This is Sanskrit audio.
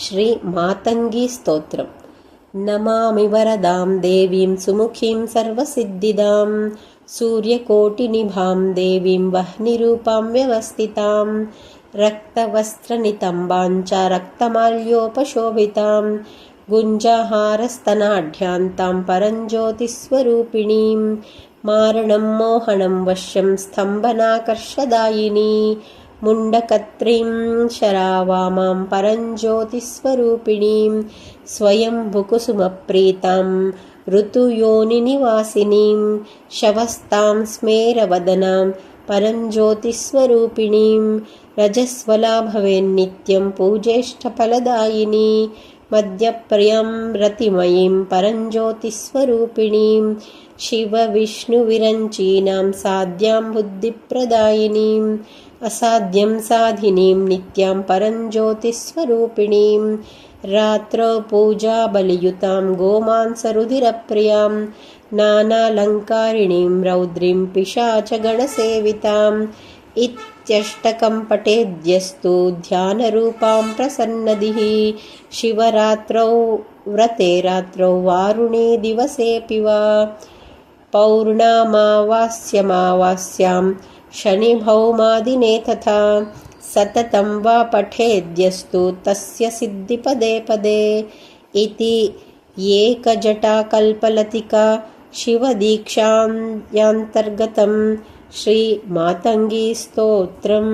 श्री मातंगी स्तोत्रम्। नमामि वरदां देवीं सुमुखीं सर्वसिद्धिदां सूर्यकोटिनिभां देवीं वह्निरूपां व्यवस्थितां रक्तवस्त्रनितम्बां च रक्तमाल्योपशोभितां गुञ्जाहारस्तनाढ्यान्तां परञ्ज्योतिस्वरूपिणीं मारणं मोहनं वश्यं स्तम्भनाकर्षदायिनी मुण्डकत्रीं शरावामां परञ्ज्योतिस्वरूपिणीं स्वयंभुकुसुमप्रीतां ऋतुयोनिनिवासिनीं शवस्तां स्मेरवदनां परञ्ज्योतिस्वरूपिणीं रजस्वला भवेन्नित्यं पूजेष्ठफलदायिनी मध्यप्रियं रतिमयीं परञ्ज्योतिस्वरूपिणीं शिवविष्णुविरञ्चीनां साध्यां बुद्धिप्रदायिनीं असाध्यं साधिनीं नित्यां परञ्ज्योतिस्वरूपिणीं रात्रौ पूजाबलियुतां गोमांसरुधिरप्रियां नानालङ्कारिणीं रौद्रीं पिशाचगणसेविताम् इत्यष्टकं पठेद्यस्तु ध्यानरूपां प्रसन्नदिः शिवरात्रौ व्रते रात्रौ वारुणे दिवसेऽपि वा पौर्णमावास्यमावास्यां शनिभौमादिने तथा सततं वा पठेद्यस्तु तस्य सिद्धिपदे पदे इति एकजटाकल्पलतिका शिवदीक्षायान्तर्गतं श्री मातंगी स्तोत्रम्।